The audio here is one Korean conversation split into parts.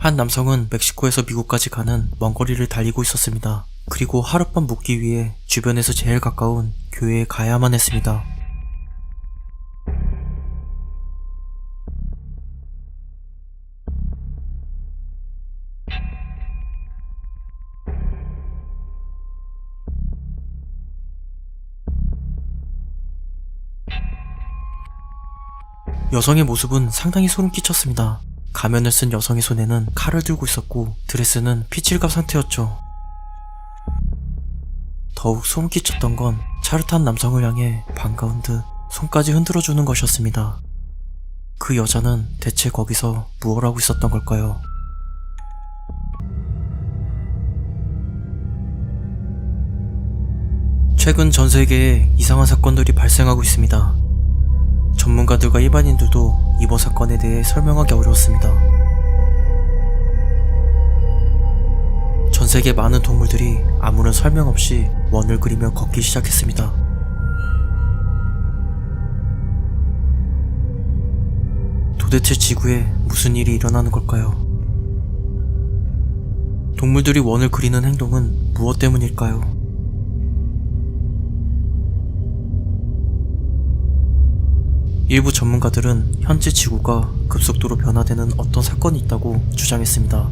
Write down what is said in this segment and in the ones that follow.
한 남성은 멕시코에서 미국까지 가는 먼 거리를 달리고 있었습니다. 그리고 하룻밤 묵기 위해 주변에서 제일 가까운 교회에 가야만 했습니다. 여성의 모습은 상당히 소름 끼쳤습니다. 가면을 쓴 여성의 손에는 칼을 들고 있었고 드레스는 피칠갑 상태였죠. 더욱 소름 끼쳤던 건 차를 탄 남성을 향해 반가운 듯 손까지 흔들어주는 것이었습니다. 그 여자는 대체 거기서 무엇 하고 있었던 걸까요? 최근 전 세계에 이상한 사건들이 발생하고 있습니다. 전문가들과 일반인들도 이번 사건에 대해 설명하기 어려웠습니다. 전 세계 많은 동물들이 아무런 설명 없이 원을 그리며 걷기 시작했습니다. 도대체 지구에 무슨 일이 일어나는 걸까요? 동물들이 원을 그리는 행동은 무엇 때문일까요? 일부 전문가들은 현재 지구가 급속도로 변화되는 어떤 사건이 있다고 주장했습니다.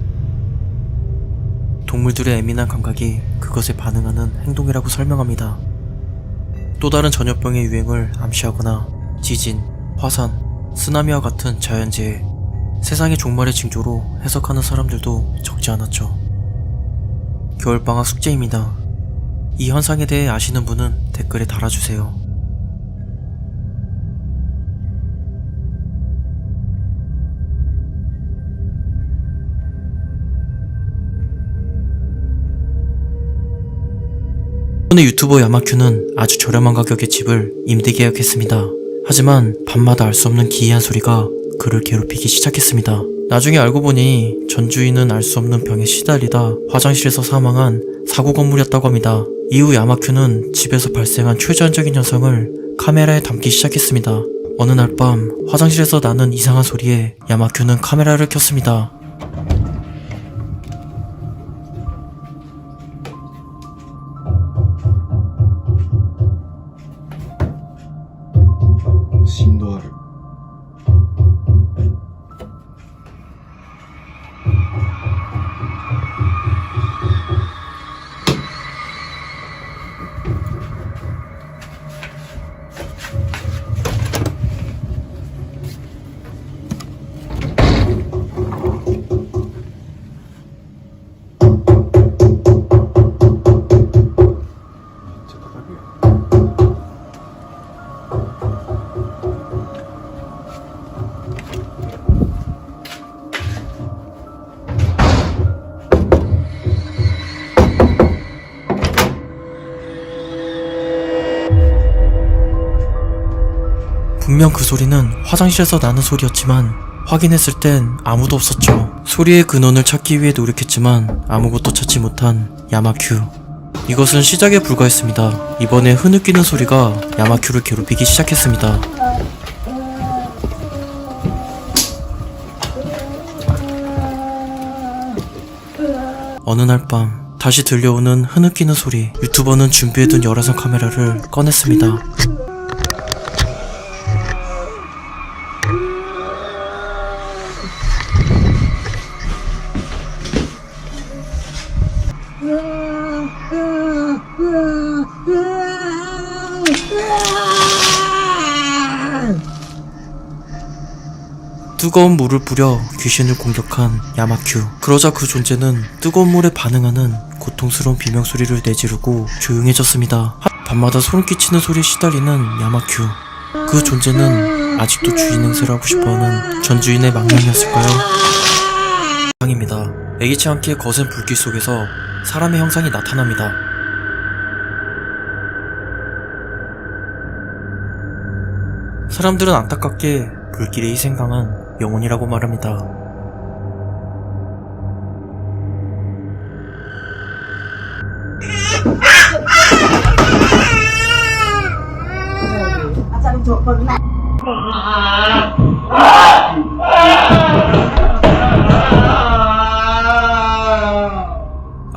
동물들의 예민한 감각이 그것에 반응하는 행동이라고 설명합니다. 또 다른 전염병의 유행을 암시하거나 지진, 화산, 쓰나미와 같은 자연재해, 세상의 종말의 징조로 해석하는 사람들도 적지 않았죠. 겨울방학 숙제입니다. 이 현상에 대해 아시는 분은 댓글에 달아주세요. 오늘 유튜버 야마큐는 아주 저렴한 가격의 집을 임대 계약했습니다. 하지만 밤마다 알 수 없는 기이한 소리가 그를 괴롭히기 시작했습니다. 나중에 알고 보니 전 주인은 알 수 없는 병에 시달리다 화장실에서 사망한 사고 건물이었다고 합니다. 이후 야마큐는 집에서 발생한 초자연적인 현상을 카메라에 담기 시작했습니다. 어느 날 밤 화장실에서 나는 이상한 소리에 야마큐는 카메라를 켰습니다. 분명 그 소리는 화장실에서 나는 소리였지만 확인했을 땐 아무도 없었죠. 소리의 근원을 찾기 위해 노력했지만 아무것도 찾지 못한 야마큐. 이것은 시작에 불과했습니다. 이번에 흐느끼는 소리가 야마큐를 괴롭히기 시작했습니다. 어느 날 밤 다시 들려오는 흐느끼는 소리. 유튜버는 준비해둔 열화상 카메라를 꺼냈습니다. 뜨거운 물을 뿌려 귀신을 공격한 야마큐. 그러자 그 존재는 뜨거운 물에 반응하는 고통스러운 비명소리를 내지르고 조용해졌습니다. 밤마다 소름 끼치는 소리에 시달리는 야마큐. 그 존재는 아직도 주인 행세를 하고 싶어하는 전 주인의 망령이었을까요? 입니다. 예기치 않게 거센 불길 속에서 사람의 형상이 나타납니다. 사람들은 안타깝게 불길에 희생당한 영혼이라고 말합니다.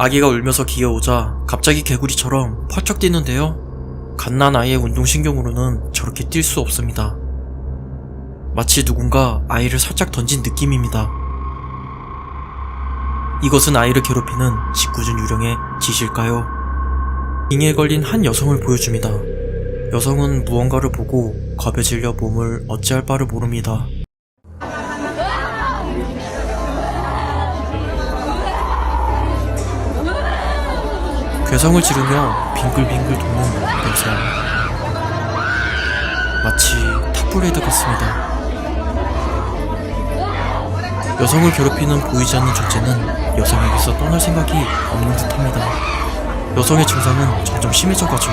아기가 울면서 기어오자 갑자기 개구리처럼 펄쩍 뛰는데요. 갓난 아이의 운동신경으로는 저렇게 뛸 수 없습니다. 마치 누군가 아이를 살짝 던진 느낌입니다. 이것은 아이를 괴롭히는 짓궂은 유령의 짓일까요? 빙에 걸린 한 여성을 보여줍니다. 여성은 무언가를 보고 겁에 질려 몸을 어찌할 바를 모릅니다. 괴성을 지르며 빙글빙글 도는 여성. 마치 탑블레이드 같습니다. 여성을 괴롭히는 보이지 않는 존재는 여성에게서 떠날 생각이 없는 듯합니다. 여성의 증상은 점점 심해져가죠.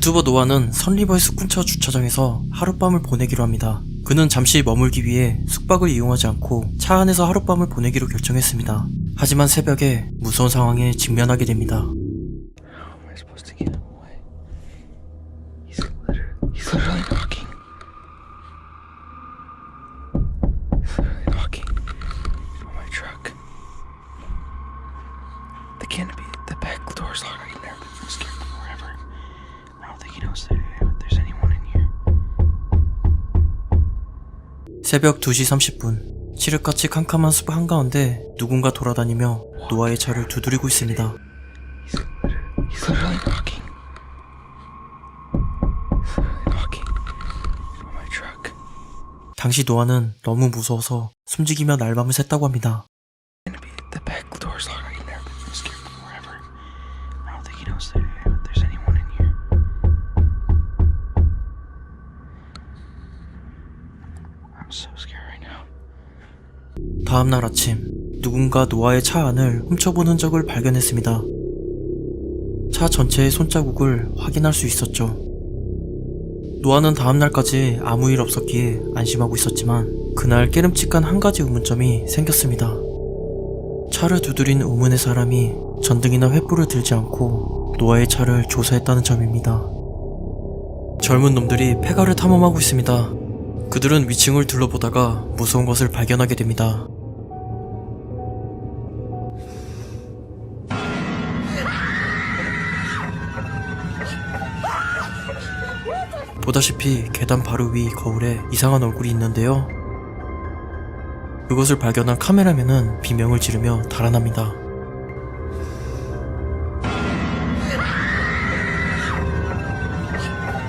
유튜버 노아는 선리버의 숲근처 주차장에서 하룻밤을 보내기로 합니다. 그는 잠시 머물기 위해 숙박을 이용하지 않고 차 안에서 하룻밤을 보내기로 결정했습니다. 하지만 새벽에 무서운 상황에 직면하게 됩니다. 새벽 2시 30분, 칠흑같이 캄캄한 숲 한가운데 누군가 돌아다니며 노아의 차를 두드리고 있습니다. 당시 노아는 너무 무서워서 숨지기며 날밤을 샜다고 합니다. 다음날 아침, 누군가 노아의 차 안을 훔쳐본 흔적을 발견했습니다. 차 전체의 손자국을 확인할 수 있었죠. 노아는 다음날까지 아무 일 없었기에 안심하고 있었지만 그날 깨름칙한 한 가지 의문점이 생겼습니다. 차를 두드린 의문의 사람이 전등이나 횃불을 들지 않고 노아의 차를 조사했다는 점입니다. 젊은 놈들이 폐가를 탐험하고 있습니다. 그들은 위층을 둘러보다가 무서운 것을 발견하게 됩니다. 보다시피 계단 바로 위 거울에 이상한 얼굴이 있는데요. 그것을 발견한 카메라맨은 비명을 지르며 달아납니다.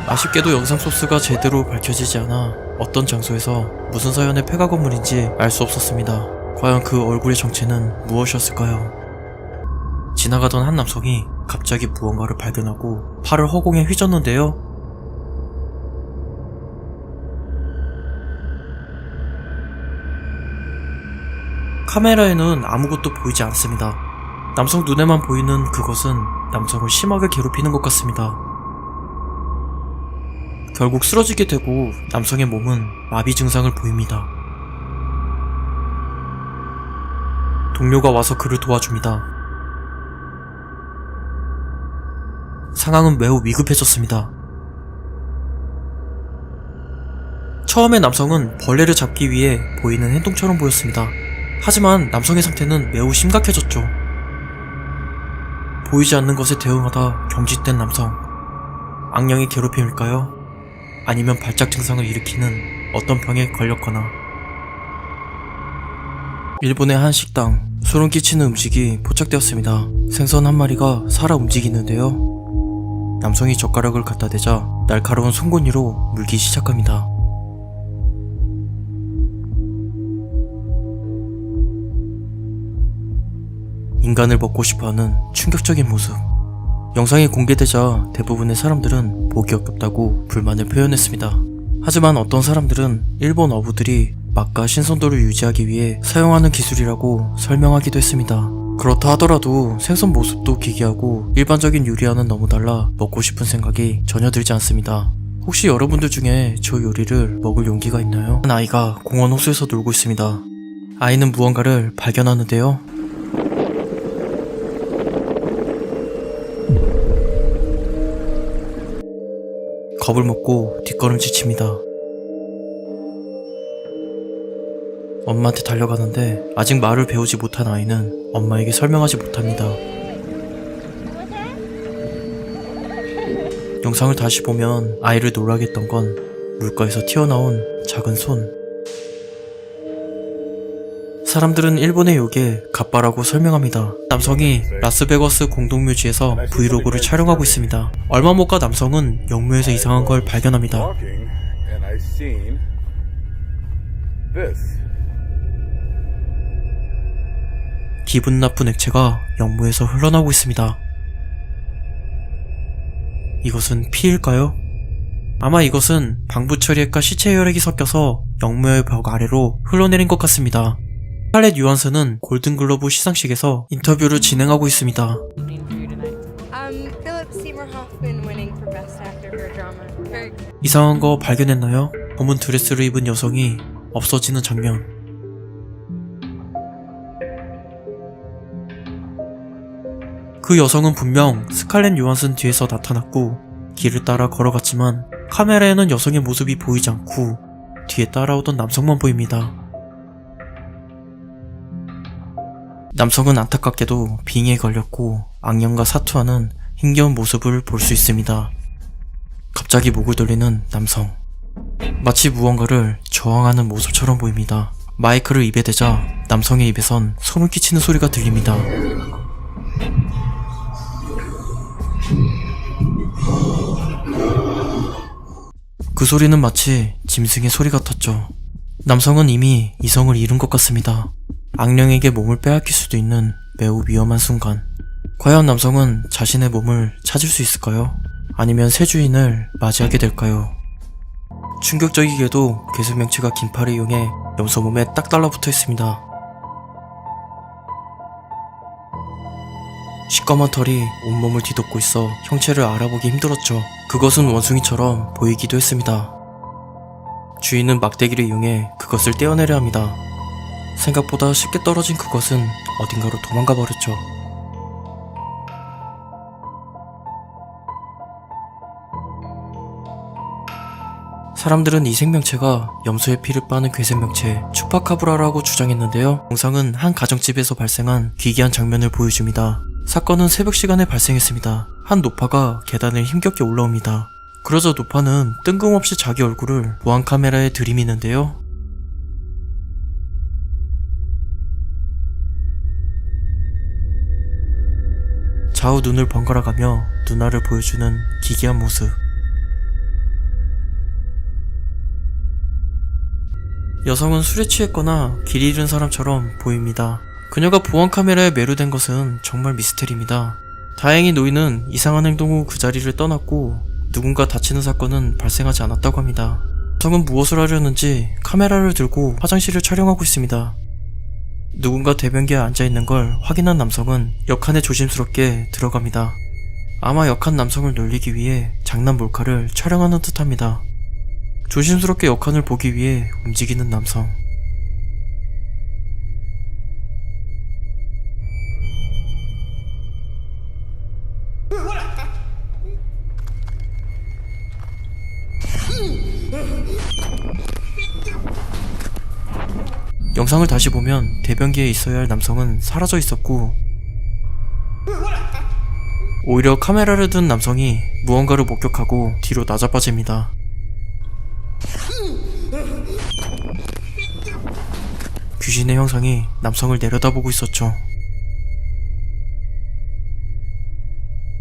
아쉽게도 영상 소스가 제대로 밝혀지지 않아 어떤 장소에서 무슨 사연의 폐가 건물인지 알 수 없었습니다. 과연 그 얼굴의 정체는 무엇이었을까요? 지나가던 한 남성이 갑자기 무언가를 발견하고 팔을 허공에 휘젓는데요. 카메라에는 아무것도 보이지 않습니다. 남성 눈에만 보이는 그것은 남성을 심하게 괴롭히는 것 같습니다. 결국 쓰러지게 되고 남성의 몸은 마비 증상을 보입니다. 동료가 와서 그를 도와줍니다. 상황은 매우 위급해졌습니다. 처음에 남성은 벌레를 잡기 위해 보이는 행동처럼 보였습니다. 하지만 남성의 상태는 매우 심각해졌죠. 보이지 않는 것에 대응하다 경직된 남성. 악령의 괴롭힘일까요? 아니면 발작 증상을 일으키는 어떤 병에 걸렸거나. 일본의 한 식당, 소름 끼치는 음식이 포착되었습니다. 생선 한 마리가 살아 움직이는데요. 남성이 젓가락을 갖다 대자 날카로운 송곳니로 물기 시작합니다. 인간을 먹고 싶어하는 충격적인 모습. 영상이 공개되자 대부분의 사람들은 보기 어렵다고 불만을 표현했습니다. 하지만 어떤 사람들은 일본 어부들이 맛과 신선도를 유지하기 위해 사용하는 기술이라고 설명하기도 했습니다. 그렇다 하더라도 생선 모습도 기괴하고 일반적인 요리와는 너무 달라 먹고 싶은 생각이 전혀 들지 않습니다. 혹시 여러분들 중에 저 요리를 먹을 용기가 있나요? 한 아이가 공원 호수에서 놀고 있습니다. 아이는 무언가를 발견하는데요. 겁을 먹고 뒷걸음질 칩니다. 엄마한테 달려가는데 아직 말을 배우지 못한 아이는 엄마에게 설명하지 못합니다. 영상을 다시 보면 아이를 놀라게 했던 건 물가에서 튀어나온 작은 손. 사람들은 일본의 요괴 갑바라고 설명합니다. 남성이 라스베거스 공동묘지에서 브이로그를 촬영하고 있습니다. 얼마 못 가 남성은 영묘에서 이상한 걸 발견합니다. 기분 나쁜 액체가 영무에서 흘러나오고 있습니다. 이것은 피일까요? 아마 이것은 방부 처리액과 시체 혈액이 섞여서 영무의 벽 아래로 흘러내린 것 같습니다. 스칼렛 요한슨은 골든글로브 시상식에서 인터뷰를 진행하고 있습니다. Philip Seymour Hoffman winning for Best Actor for a Drama. Very 이상한 거 발견했나요? 검은 드레스를 입은 여성이 없어지는 장면. 그 여성은 분명 스칼렛 요한슨 뒤에서 나타났고 길을 따라 걸어갔지만 카메라에는 여성의 모습이 보이지 않고 뒤에 따라오던 남성만 보입니다. 남성은 안타깝게도 빙의에 걸렸고 악령과 사투하는 힘겨운 모습을 볼 수 있습니다. 갑자기 목을 돌리는 남성. 마치 무언가를 저항하는 모습처럼 보입니다. 마이크를 입에 대자 남성의 입에선 소름 끼치는 소리가 들립니다. 그 소리는 마치 짐승의 소리 같았죠. 남성은 이미 이성을 잃은 것 같습니다. 악령에게 몸을 빼앗길 수도 있는 매우 위험한 순간. 과연 남성은 자신의 몸을 찾을 수 있을까요? 아니면 새 주인을 맞이하게 될까요? 충격적이게도 괴생명체가 긴팔을 이용해 염소 몸에 딱 달라붙어 있습니다. 시꺼먼 털이 온몸을 뒤덮고 있어 형체를 알아보기 힘들었죠. 그것은 원숭이처럼 보이기도 했습니다. 주인은 막대기를 이용해 그것을 떼어내려 합니다. 생각보다 쉽게 떨어진 그것은 어딘가로 도망가 버렸죠. 사람들은 이 생명체가 염소의 피를 빠는 괴생명체 추파카브라라고 주장했는데요. 영상은 한 가정집에서 발생한 기이한 장면을 보여줍니다. 사건은 새벽 시간에 발생했습니다. 한 노파가 계단을 힘겹게 올라옵니다. 그러자 노파는 뜬금없이 자기 얼굴을 보안 카메라에 들이미는데요. 좌우 눈을 번갈아가며 누나를 보여주는 기괴한 모습. 여성은 술에 취했거나 길 잃은 사람처럼 보입니다. 그녀가 보안 카메라에 매료된 것은 정말 미스테리입니다. 다행히 노인은 이상한 행동 후 그 자리를 떠났고 누군가 다치는 사건은 발생하지 않았다고 합니다. 여성은 무엇을 하려는지 카메라를 들고 화장실을 촬영하고 있습니다. 누군가 대변기에 앉아있는 걸 확인한 남성은 역한에 조심스럽게 들어갑니다. 아마 역한 남성을 놀리기 위해 장난 몰카를 촬영하는 듯합니다. 조심스럽게 역한을 보기 위해 움직이는 남성. 영상을 다시 보면 대변기에 있어야 할 남성은 사라져 있었고 오히려 카메라를 든 남성이 무언가를 목격하고 뒤로 나자빠집니다. 귀신의 형상이 남성을 내려다보고 있었죠.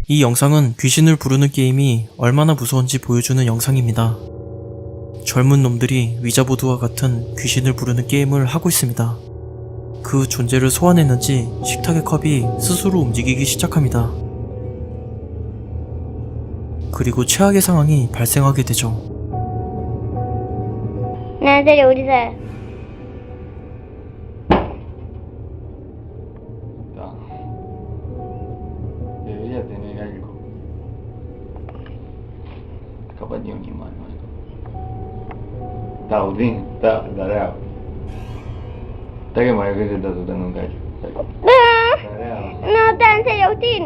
이 영상은 귀신을 부르는 게임이 얼마나 무서운지 보여주는 영상입니다. 젊은 놈들이 위자보드와 같은 귀신을 부르는 게임을 하고 있습니다. 그 존재를 소환했는지 식탁의 컵이 스스로 움직이기 시작합니다. 그리고 최악의 상황이 발생하게 되죠. 나들이 어디서? Debería tener algo. Capaz ni un imán o algo. Taudín, tareado. Está que mario que se está soltando un gallo. Tareado. No te han serio, Agustín.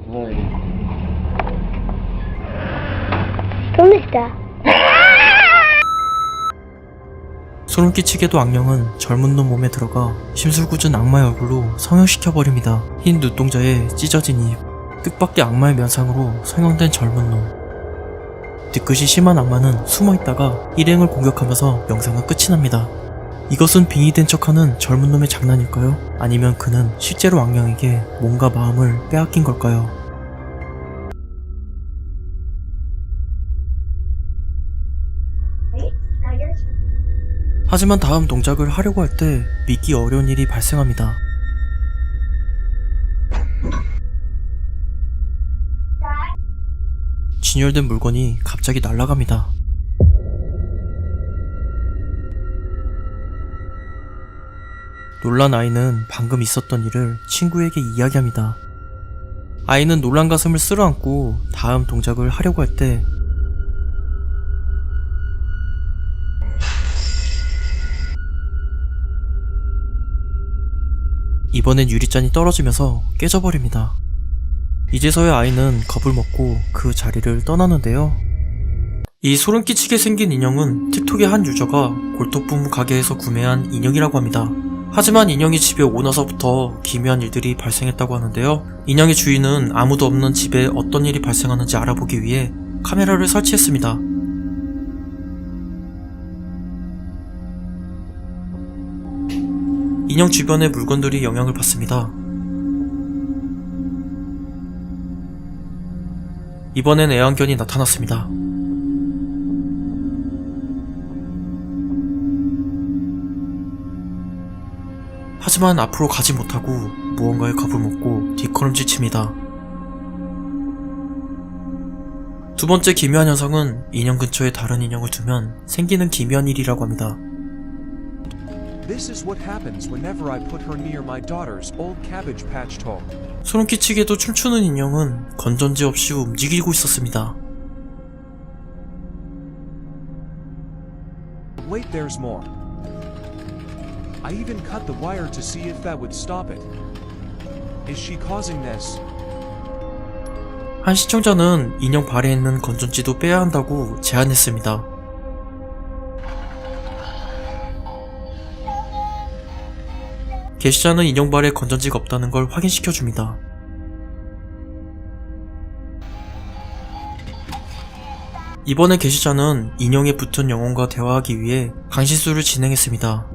Vai. ¿Dónde está? 소름 끼치게도 악령은 젊은 놈 몸에 들어가 심술궂은 악마의 얼굴로 성형시켜버립니다. 흰 눈동자에 찢어진 입, 뜻밖의 악마의 면상으로 성형된 젊은 놈. 뒤끝이 심한 악마는 숨어있다가 일행을 공격하면서 영상은 끝이 납니다. 이것은 빙의된 척하는 젊은 놈의 장난일까요? 아니면 그는 실제로 악령에게 몸과 마음을 빼앗긴 걸까요? 하지만 다음 동작을 하려고 할 때 믿기 어려운 일이 발생합니다. 진열된 물건이 갑자기 날아갑니다. 놀란 아이는 방금 있었던 일을 친구에게 이야기합니다. 아이는 놀란 가슴을 쓸어안고 다음 동작을 하려고 할 때 이번엔 유리잔이 떨어지면서 깨져버립니다. 이제서야 아이는 겁을 먹고 그 자리를 떠나는데요. 이 소름 끼치게 생긴 인형은 틱톡의 한 유저가 골동품 가게에서 구매한 인형이라고 합니다. 하지만 인형이 집에 오고 나서부터 기묘한 일들이 발생했다고 하는데요. 인형의 주인은 아무도 없는 집에 어떤 일이 발생하는지 알아보기 위해 카메라를 설치했습니다. 인형 주변의 물건들이 영향을 받습니다. 이번엔 애완견이 나타났습니다. 하지만 앞으로 가지 못하고 무언가에 겁을 먹고 뒷걸음질 칩니다. 두 번째 기묘한 현상은 인형 근처에 다른 인형을 두면 생기는 기묘한 일이라고 합니다. This is what happens whenever I put her near my daughter's old Cabbage Patch toy. 소름 끼치게도 춤추는 인형은 건전지 없이 움직이고 있었습니다. Wait, there's more. I even cut the wire to see if that would stop it. Is she causing this? 한 시청자는 인형 발에 있는 건전지도 빼야 한다고 제안했습니다. 게시자는 인형 발에 건전지가 없다는 걸 확인시켜줍니다. 이번에 게시자는 인형에 붙은 영혼과 대화하기 위해 강신술을 진행했습니다.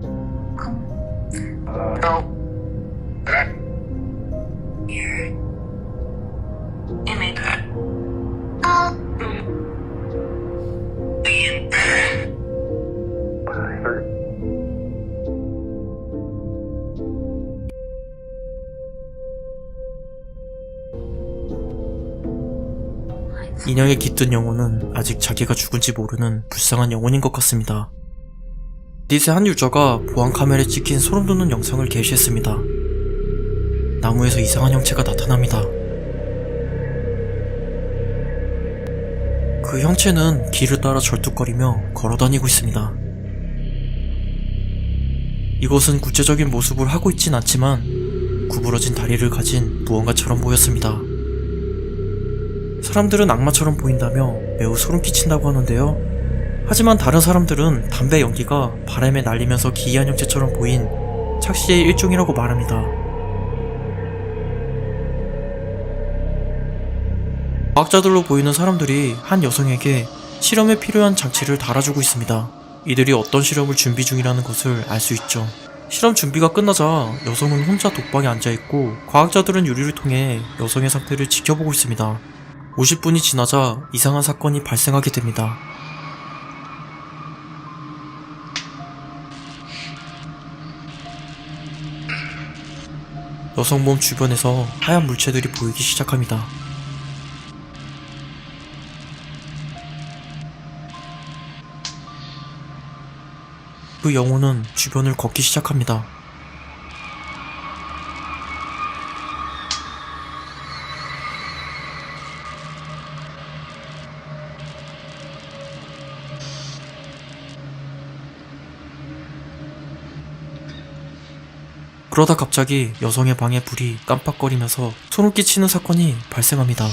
인형에 깃든 영혼은 아직 자기가 죽은지 모르는 불쌍한 영혼인 것 같습니다. 디스의 한 유저가 보안 카메라에 찍힌 소름 돋는 영상을 게시했습니다. 나무에서 이상한 형체가 나타납니다. 그 형체는 길을 따라 절뚝거리며 걸어다니고 있습니다. 이것은 구체적인 모습을 하고 있진 않지만 구부러진 다리를 가진 무언가처럼 보였습니다. 사람들은 악마처럼 보인다며 매우 소름 끼친다고 하는데요. 하지만 다른 사람들은 담배 연기가 바람에 날리면서 기이한 형체처럼 보인 착시의 일종이라고 말합니다. 과학자들로 보이는 사람들이 한 여성에게 실험에 필요한 장치를 달아주고 있습니다. 이들이 어떤 실험을 준비 중이라는 것을 알 수 있죠. 실험 준비가 끝나자 여성은 혼자 독방에 앉아있고 과학자들은 유리를 통해 여성의 상태를 지켜보고 있습니다. 50분이 지나자 이상한 사건이 발생하게 됩니다. 여성 몸 주변에서 하얀 물체들이 보이기 시작합니다. 그 영혼은 주변을 걷기 시작합니다. 그러다 갑자기 여성의 방에 불이 깜빡거리면서 소름 끼치는 사건이 발생합니다.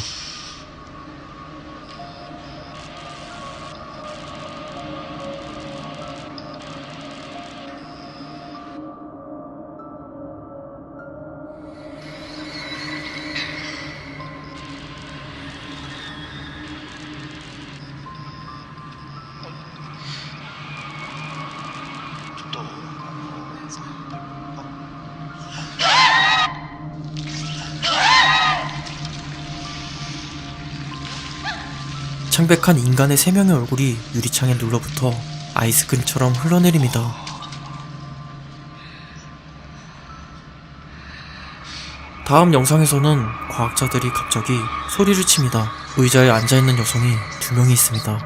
창백한 인간의 3명의 얼굴이 유리창에 눌러붙어 아이스크림처럼 흘러내립니다. 다음 영상에서는 과학자들이 갑자기 소리를 칩니다. 의자에 앉아있는 여성이 2명이 있습니다.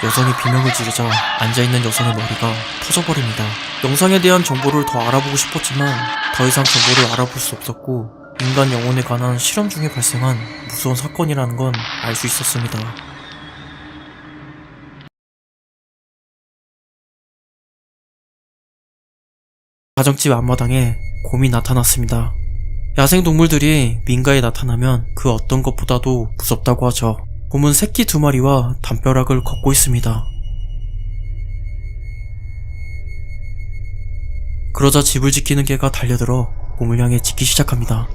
여성이 비명을 지르자 앉아있는 여성의 머리가 터져버립니다. 영상에 대한 정보를 더 알아보고 싶었지만 더 이상 정보를 알아볼 수 없었고 인간 영혼에 관한 실험 중에 발생한 무서운 사건이라는 건 알 수 있었습니다. 가정집 앞마당에 곰이 나타났습니다. 야생동물들이 민가에 나타나면 그 어떤 것보다도 무섭다고 하죠. 곰은 새끼 2마리와 담벼락을 걷고 있습니다. 그러자 집을 지키는 개가 달려들어 곰을 향해 짖기 시작합니다.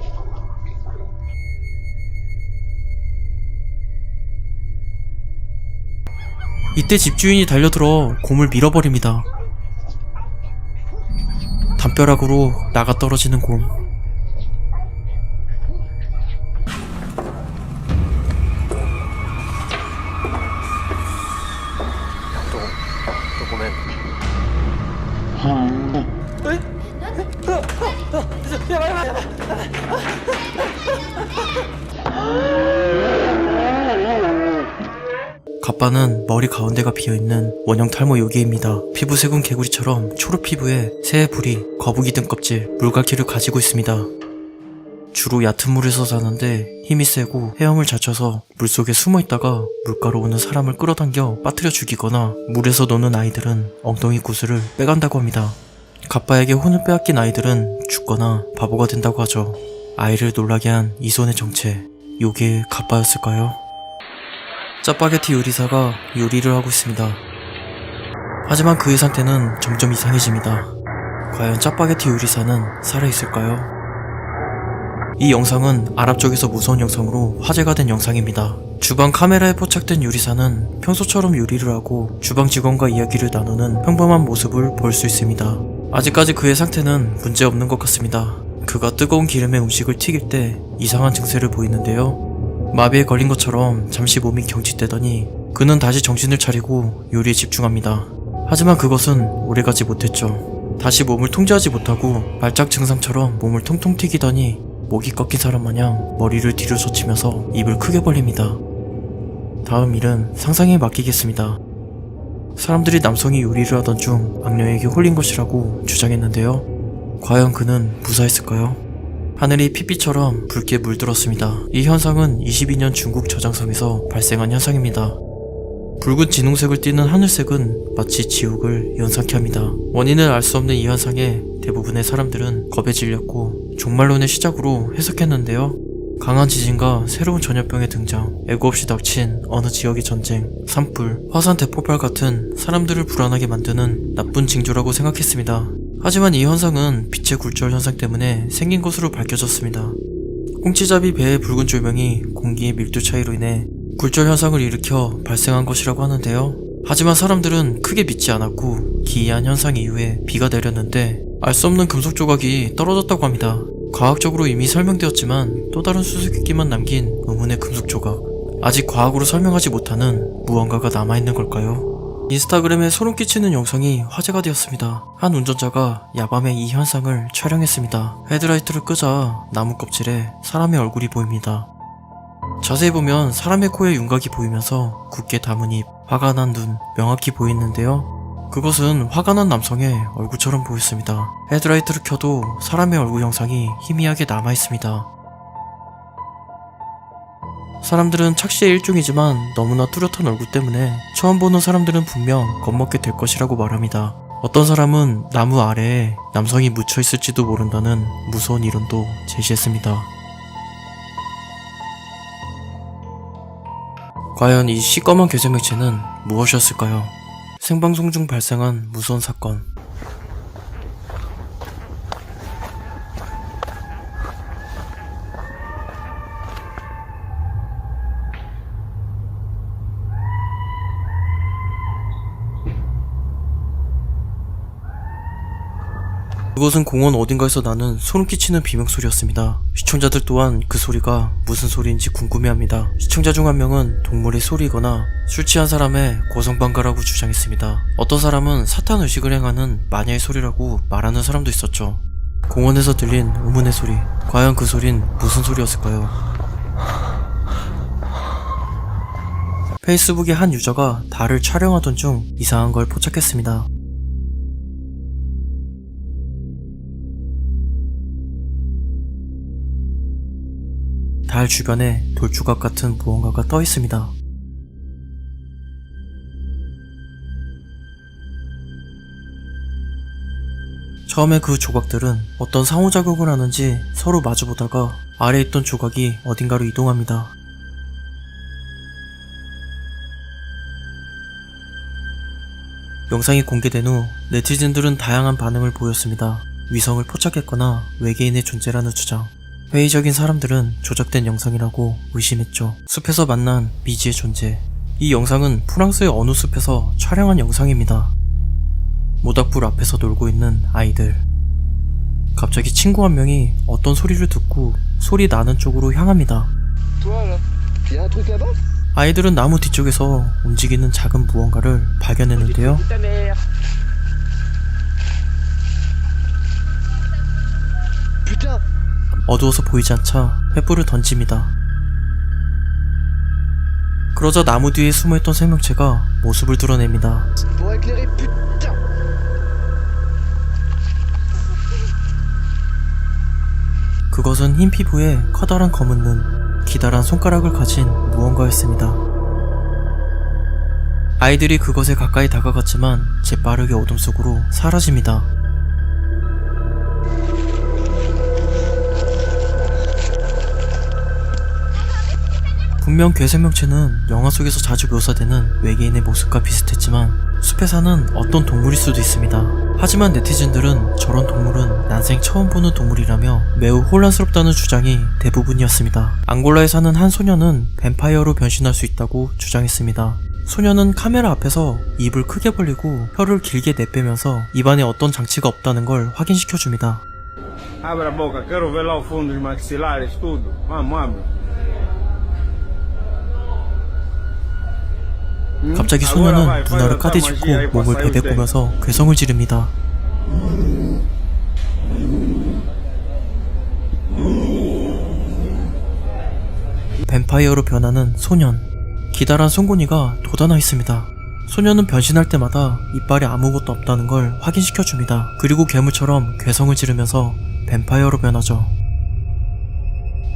이때 집주인이 달려들어 곰을 밀어버립니다. 담벼락으로 나가 떨어지는 곰. 갑바는 머리 가운데가 비어있는 원형 탈모 요괴입니다. 피부색은 개구리처럼 초록 피부에 새의 부리, 거북이 등껍질, 물갈퀴를 가지고 있습니다. 주로 얕은 물에서 사는데 힘이 세고 헤엄을 잘 쳐서 물속에 숨어있다가 물가로 오는 사람을 끌어당겨 빠뜨려 죽이거나 물에서 노는 아이들은 엉덩이 구슬을 빼간다고 합니다. 갑바에게 혼을 빼앗긴 아이들은 죽거나 바보가 된다고 하죠. 아이를 놀라게 한 이 손의 정체, 요게 갑바였을까요? 짜파게티 요리사가 요리를 하고 있습니다. 하지만 그의 상태는 점점 이상해집니다. 과연 짜파게티 요리사는 살아있을까요? 이 영상은 아랍 쪽에서 무서운 영상으로 화제가 된 영상입니다. 주방 카메라에 포착된 요리사는 평소처럼 요리를 하고 주방 직원과 이야기를 나누는 평범한 모습을 볼 수 있습니다. 아직까지 그의 상태는 문제없는 것 같습니다. 그가 뜨거운 기름에 음식을 튀길 때 이상한 증세를 보이는데요. 마비에 걸린 것처럼 잠시 몸이 경직되더니 그는 다시 정신을 차리고 요리에 집중합니다. 하지만 그것은 오래가지 못했죠. 다시 몸을 통제하지 못하고 말짝 증상처럼 몸을 통통 튀기더니 목이 꺾인 사람 마냥 머리를 뒤로 젖히면서 입을 크게 벌립니다. 다음 일은 상상에 맡기겠습니다. 사람들이 남성이 요리를 하던 중 악녀에게 홀린 것이라고 주장했는데요. 과연 그는 무사했을까요? 하늘이 핏빛처럼 붉게 물들었습니다. 이 현상은 22년 중국 저장섬에서 발생한 현상입니다. 붉은 진홍색을 띠는 하늘색은 마치 지옥을 연상케 합니다. 원인을 알 수 없는 이 현상에 대부분의 사람들은 겁에 질렸고 종말론의 시작으로 해석했는데요. 강한 지진과 새로운 전염병의 등장, 예고 없이 닥친 어느 지역의 전쟁, 산불, 화산 대폭발 같은 사람들을 불안하게 만드는 나쁜 징조라고 생각했습니다. 하지만 이 현상은 빛의 굴절 현상 때문에 생긴 것으로 밝혀졌습니다. 꽁치잡이 배의 붉은 조명이 공기의 밀도 차이로 인해 굴절 현상을 일으켜 발생한 것이라고 하는데요. 하지만 사람들은 크게 믿지 않았고 기이한 현상 이후에 비가 내렸는데 알 수 없는 금속 조각이 떨어졌다고 합니다. 과학적으로 이미 설명되었지만 또 다른 수수께끼만 남긴 의문의 금속 조각. 아직 과학으로 설명하지 못하는 무언가가 남아있는 걸까요? 인스타그램에 소름 끼치는 영상이 화제가 되었습니다. 한 운전자가 야밤에 이 현상을 촬영했습니다. 헤드라이트를 끄자 나무 껍질에 사람의 얼굴이 보입니다. 자세히 보면 사람의 코에 윤곽이 보이면서 굳게 담은 입, 화가 난 눈 명확히 보이는데요. 그것은 화가 난 남성의 얼굴처럼 보였습니다. 헤드라이트를 켜도 사람의 얼굴 형상이 희미하게 남아있습니다. 사람들은 착시의 일종이지만 너무나 뚜렷한 얼굴 때문에 처음 보는 사람들은 분명 겁먹게 될 것이라고 말합니다. 어떤 사람은 나무 아래에 남성이 묻혀있을지도 모른다는 무서운 이론도 제시했습니다. 과연 이 시꺼먼 괴생명체는 무엇이었을까요? 생방송 중 발생한 무서운 사건. 그것은 공원 어딘가에서 나는 소름 끼치는 비명소리였습니다. 시청자들 또한 그 소리가 무슨 소리인지 궁금해합니다. 시청자 중 한 명은 동물의 소리이거나 술 취한 사람의 고성방가라고 주장했습니다. 어떤 사람은 사탄 의식을 행하는 마녀의 소리라고 말하는 사람도 있었죠. 공원에서 들린 의문의 소리. 과연 그 소린 무슨 소리였을까요? 페이스북의 한 유저가 달을 촬영하던 중 이상한 걸 포착했습니다. 달 주변에 돌조각 같은 무언가가 떠 있습니다. 처음에 그 조각들은 어떤 상호작용을 하는지 서로 마주보다가 아래에 있던 조각이 어딘가로 이동합니다. 영상이 공개된 후 네티즌들은 다양한 반응을 보였습니다. 위성을 포착했거나 외계인의 존재라는 주장. 회의적인 사람들은 조작된 영상이라고 의심했죠. 숲에서 만난 미지의 존재. 이 영상은 프랑스의 어느 숲에서 촬영한 영상입니다. 모닥불 앞에서 놀고 있는 아이들. 갑자기 친구 한 명이 어떤 소리를 듣고 소리 나는 쪽으로 향합니다. 아이들은 나무 뒤쪽에서 움직이는 작은 무언가를 발견했는데요. 어두워서 보이지 않자 횃불을 던집니다. 그러자 나무 뒤에 숨어있던 생명체가 모습을 드러냅니다. 그것은 흰 피부에 커다란 검은 눈, 기다란 손가락을 가진 무언가였습니다. 아이들이 그것에 가까이 다가갔지만 재빠르게 어둠 속으로 사라집니다. 분명 괴생명체는 영화 속에서 자주 묘사되는 외계인의 모습과 비슷했지만 숲에 사는 어떤 동물일 수도 있습니다. 하지만 네티즌들은 저런 동물은 난생 처음 보는 동물이라며 매우 혼란스럽다는 주장이 대부분이었습니다. 앙골라에 사는 한 소녀는 뱀파이어로 변신할 수 있다고 주장했습니다. 소녀는 카메라 앞에서 입을 크게 벌리고 혀를 길게 내빼면서 입안에 어떤 장치가 없다는 걸 확인시켜줍니다. Abre a boca, quero ver lá o fundo dos maxilares, tudo. Vamos, abre. 갑자기 소녀는 눈알을 까대짚고 몸을 베베꼬면서 괴성을 지릅니다. 뱀파이어로 변하는 소년. 기다란 송곳니가 돋아나 있습니다. 소녀는 변신할 때마다 이빨에 아무것도 없다는 걸 확인시켜줍니다. 그리고 괴물처럼 괴성을 지르면서 뱀파이어로 변하죠.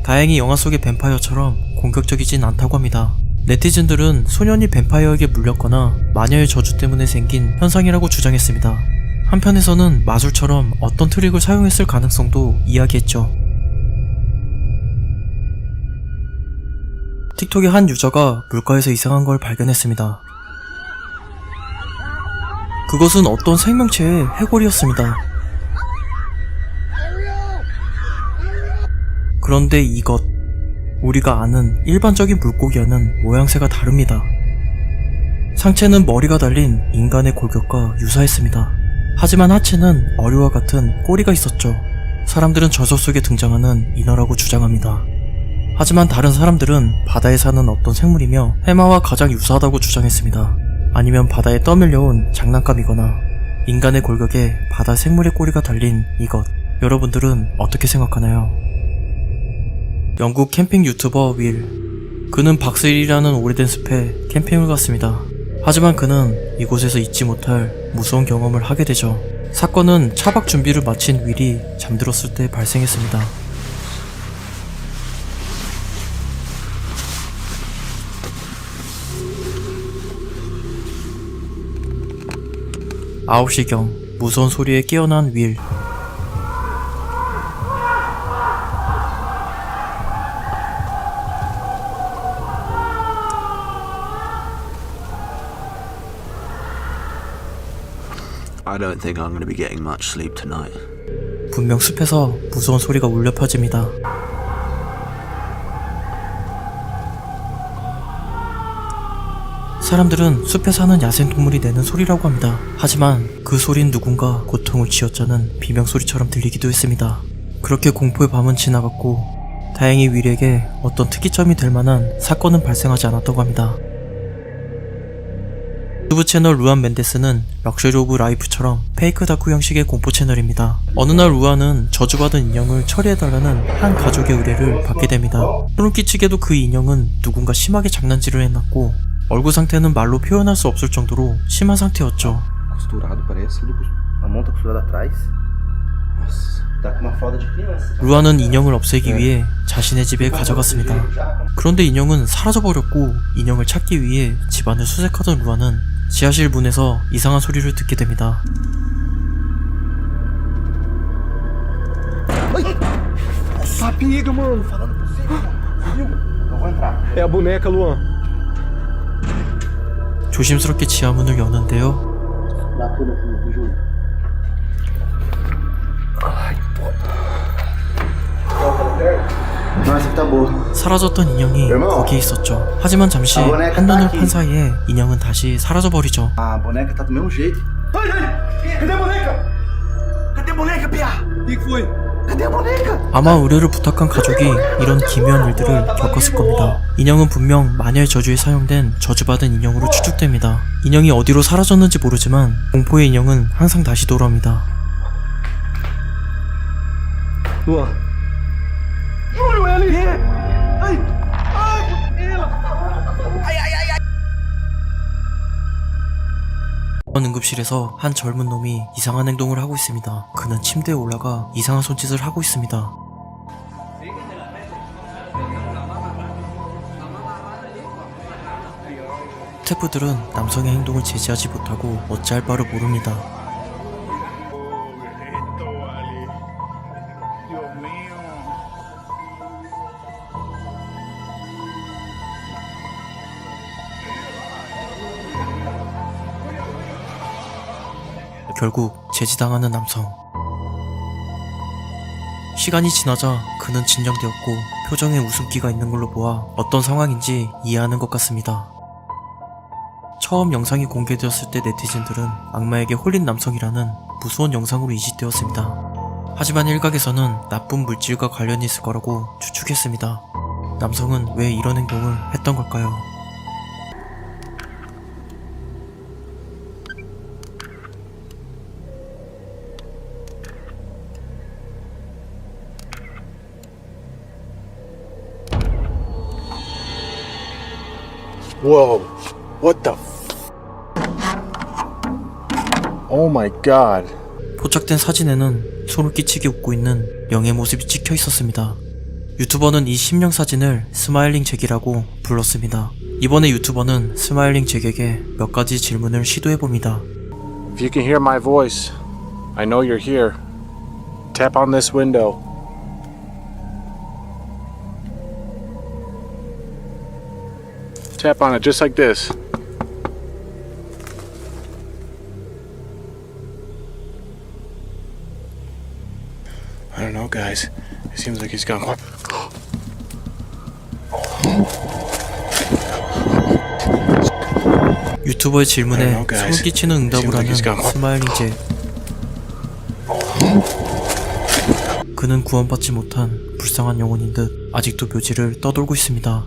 다행히 영화 속의 뱀파이어처럼 공격적이진 않다고 합니다. 네티즌들은 소년이 뱀파이어에게 물렸거나 마녀의 저주 때문에 생긴 현상이라고 주장했습니다. 한편에서는 마술처럼 어떤 트릭을 사용했을 가능성도 이야기했죠. 틱톡의 한 유저가 물가에서 이상한 걸 발견했습니다. 그것은 어떤 생명체의 해골이었습니다. 그런데 이것, 우리가 아는 일반적인 물고기와는 모양새가 다릅니다. 상체는 머리가 달린 인간의 골격과 유사했습니다. 하지만 하체는 어류와 같은 꼬리가 있었죠. 사람들은 저서 속에 등장하는 인어라고 주장합니다. 하지만 다른 사람들은 바다에 사는 어떤 생물이며 해마와 가장 유사하다고 주장했습니다. 아니면 바다에 떠밀려온 장난감이거나 인간의 골격에 바다 생물의 꼬리가 달린 이것, 여러분들은 어떻게 생각하나요? 영국 캠핑 유튜버 윌. 그는 박스힐이라는 오래된 숲에 캠핑을 갔습니다. 하지만 그는 이곳에서 잊지 못할 무서운 경험을 하게 되죠. 사건은 차박 준비를 마친 윌이 잠들었을 때 발생했습니다. 9시경 무서운 소리에 깨어난 윌. I don't think I'm going to be getting much sleep tonight. 분명 숲에서 무서운 소리가 울려 퍼집니다. 사람들은 숲에 사는 야생동물이 내는 소리라고 합니다. 하지만 그 소린 누군가 고통을 쥐어짜는 비명소리처럼 들리기도 했습니다. 그렇게 공포의 밤은 지나갔고 다행히 윌에게 어떤 특이점이 될 만한 사건은 발생하지 않았다고 합니다. 유튜브 채널 루안 멘데스는 럭셔리 오브 라이프처럼 페이크 다큐 형식의 공포 채널입니다. 어느 날 루안은 저주받은 인형을 처리해달라는 한 가족의 의뢰를 받게 됩니다. 소름 끼치게도 그 인형은 누군가 심하게 장난질을 해놨고 얼굴 상태는 말로 표현할 수 없을 정도로 심한 상태였죠. Costurado, parece. A mão tá costurada atrás. Nossa, tá com uma fralda de criança. 루안은 인형을 없애기 위해 자신의 집에 가져갔습니다. 그런데 인형은 사라져버렸고 인형을 찾기 위해 집안을 수색하던 루안은 지하실 문에서 이상한 소리를 듣게 됩니다. Rapinga, mano. Falando com você, viu? Não vou entrar. É a boneca, Luan. 조심스럽게 지하문을 여는데요. Dá tudo aqui, Júlio. Ai, pô. Nossa, tá boa. 사라졌던 인형이 거기에 있었죠. 하지만 잠시 한눈을 판 사이에 인형은 다시 사라져버리죠. A boneca tá do mesmo jeito. Ai, ai! Cadê a boneca? Cadê a boneca, Pia? O que foi? Cadê a boneca? 아마 의뢰를 부탁한 가족이 이런 기묘한 일들을 겪었을 겁니다. 인형은 분명 마녀의 저주에 사용된 저주받은 인형으로 추측됩니다. 인형이 어디로 사라졌는지 모르지만 공포의 인형은 항상 다시 돌아옵니다. Luan. Júlio, ela é! Ai! Ai, ela! Ai, ai, ai, ai! 응급실에서 한 젊은 놈이 이상한 행동을 하고 있습니다. 그는 침대에 올라가 이상한 손짓을 하고 있습니다. 스태프들은 남성의 행동을 제지하지 못하고 어찌할 바를 모릅니다. 결국 제지당하는 남성. 시간이 지나자 그는 진정되었고 표정에 웃음기가 있는 걸로 보아 어떤 상황인지 이해하는 것 같습니다. 처음 영상이 공개되었을 때 네티즌들은 악마에게 홀린 남성이라는 무서운 영상으로 이식되었습니다. 하지만 일각에서는 나쁜 물질과 관련이 있을 거라고 추측했습니다. 남성은 왜 이런 행동을 했던 걸까요? Whoa, what the Oh my god. 포착된 사진에는 소름 끼치게 웃고 있는 영의 모습이 찍혀 있었습니다. 유튜버는 이 심령 사진을 스마일링 잭이라고 불렀습니다. 이번에 유튜버는 스마일링 잭에게 몇 가지 질문을 시도해봅니다. If you can hear my voice, I know you're here. Tap on this window. Tap on it just like this. I don't know, guys. It seems like he's gone. 유튜버의 질문에 소름 끼치는 응답을 하는 스마일링 잭. 그는 구원받지 못한 불쌍한 영혼인 듯 아직도 묘지를 떠돌고 있습니다.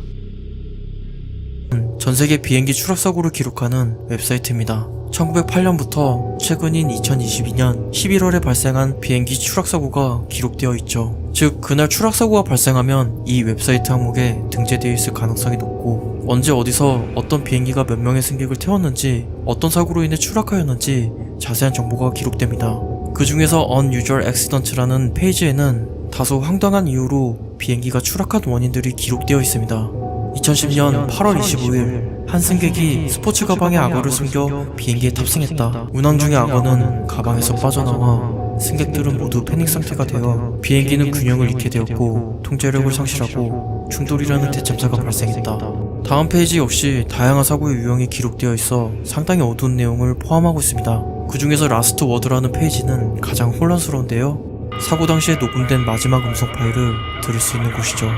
전세계 비행기 추락사고를 기록하는 웹사이트입니다. 1908년부터 최근인 2022년 11월에 발생한 비행기 추락사고가 기록되어 있죠. 즉 그날 추락사고가 발생하면 이 웹사이트 항목에 등재되어 있을 가능성이 높고 언제 어디서 어떤 비행기가 몇 명의 승객을 태웠는지, 어떤 사고로 인해 추락하였는지 자세한 정보가 기록됩니다. 그 중에서 Unusual Accident라는 페이지에는 다소 황당한 이유로 비행기가 추락한 원인들이 기록되어 있습니다. 2010년 8월 25일 한 승객이 스포츠 가방에 악어를 숨겨 비행기에 탑승했다. 운항 중의 악어는 가방에서 빠져나와 승객들은 모두 패닉 상태가 되어 비행기는 균형을 잃게 되었고 통제력을 상실하고 충돌이라는 대참사가 발생했다. 다음 페이지 역시 다양한 사고의 유형이 기록되어 있어 상당히 어두운 내용을 포함하고 있습니다. 그 중에서 라스트 워드라는 페이지는 가장 혼란스러운데요. 사고 당시에 녹음된 마지막 음성 파일을 들을 수 있는 곳이죠.